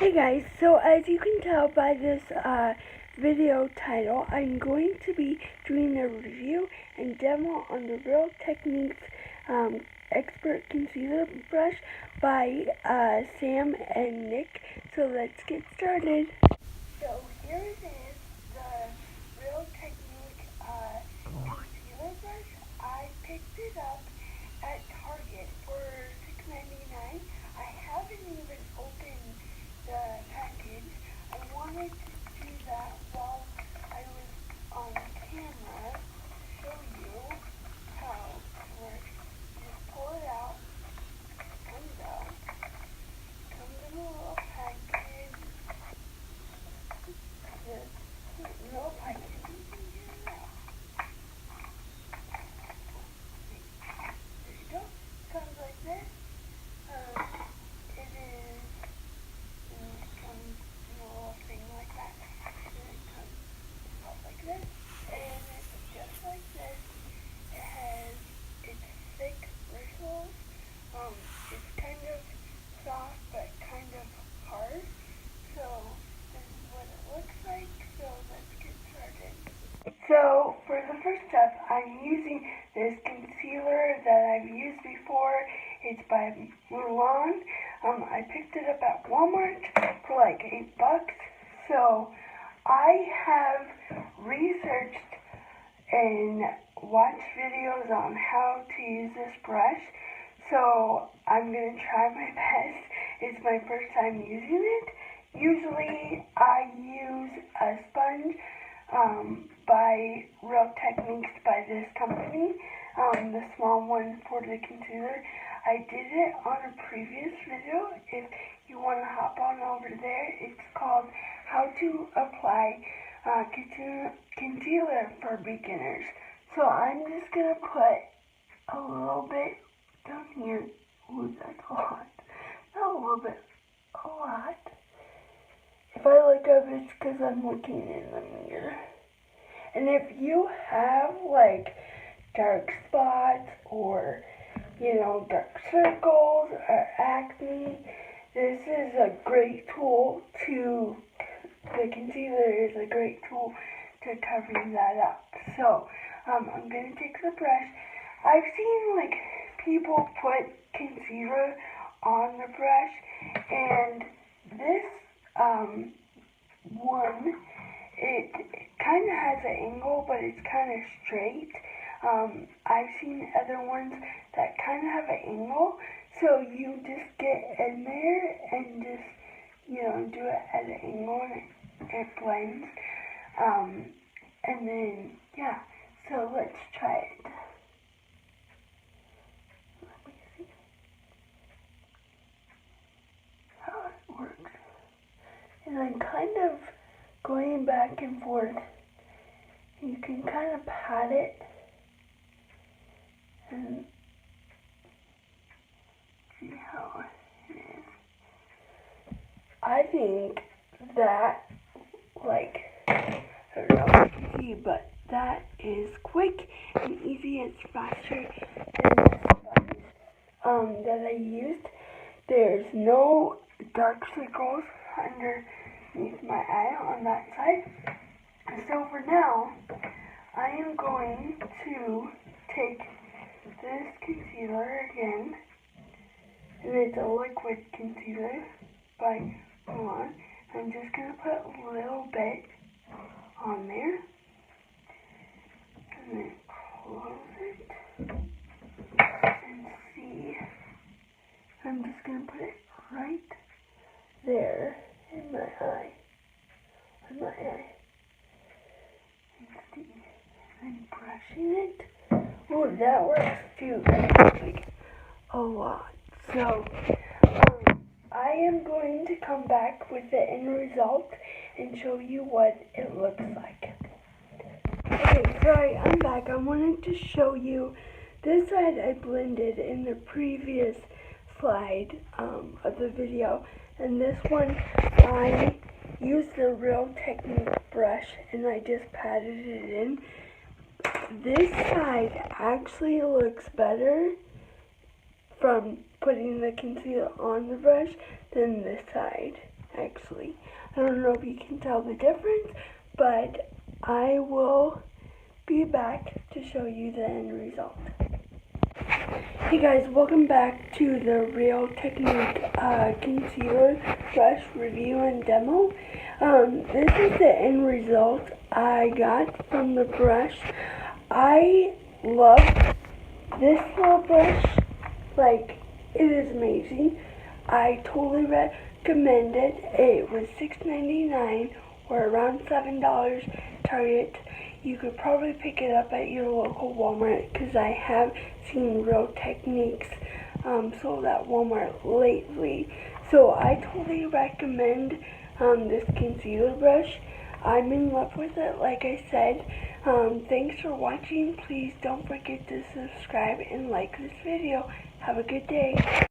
Hey guys, so as you can tell by this video title, I'm going to be doing a review and demo on the Real Techniques Expert Concealer Brush by Sam and Nick. So let's get started. So here it is, the Real Technique Concealer Brush. I picked it up at Target for $6.99. I haven't even opened the package. I wanted to do that while I was on camera to show you how it works. Just pull it out, comes out, comes in a little package. The little package. There you go. Comes like this. It is. It comes in a little thing like that. And it comes out like this. And it's just like this. It has its thick bristles. It's kind of soft but kind of hard. So this is what it looks like. So let's get started. So for the first step, I'm using this concealer that I've used before. It's by Mulan. I picked it up at Walmart for like $8. So I have researched and watched videos on how to use this brush. So I'm going to try my best. It's my first time using it. Usually I use a sponge by Real Techniques by this company, the small one for the concealer. I did it on a previous video. If you want to hop on over there, it's called How to Apply Concealer for Beginners. So I'm just going to put a little bit down here. Ooh, that's a lot. Not a little bit, a lot. If I look up, it's because I'm looking in the mirror. And if you have like dark spots or, dark circles or acne, this is a great tool the concealer is a great tool to covering that up. So, I'm going to take the brush. I've seen like people put concealer on the brush, and this one, it kind of has an angle, but it's kind of straight. I've seen other ones that kind of have an angle, so you just get in there and just, do it at an angle and it blends. And then, yeah, so let's try it. Let me see how it works. And I'm kind of going back and forth. You can kind of pat it and see how it is. I think that, I don't know if you can see, but that is quick and easy. It's faster than the sponge that I used. There's no dark circles underneath my eye on that side. So for now, I am going to take this concealer again, and it's a liquid concealer by Mulan. I'm just going to put a little bit on there, and then close it, and see. I'm just going to put it right there in my eye, on my eye. And brushing it. Oh, that works too. That's like a lot. So, I am going to come back with the end result and show you what it looks like. Okay, sorry, I'm back. I wanted to show you this side I blended in the previous slide of the video, and this one I used the Real Technique brush and I just patted it in. This side actually looks better from putting the concealer on the brush than this side. actually. I don't know if you can tell the difference, but I will be back to show you the end result. Hey guys, welcome back to the Real Technique Concealer Brush Review and Demo. This is the end result I got from the brush. I love this little brush. Like, it is amazing. I totally recommend it. It was $6.99 or around $7 Target. You could probably pick it up at your local Walmart because I have seen Real Techniques sold at Walmart lately. So I totally recommend this concealer brush. I'm in love with it, like I said. Thanks for watching. Please don't forget to subscribe and like this video. Have a good day.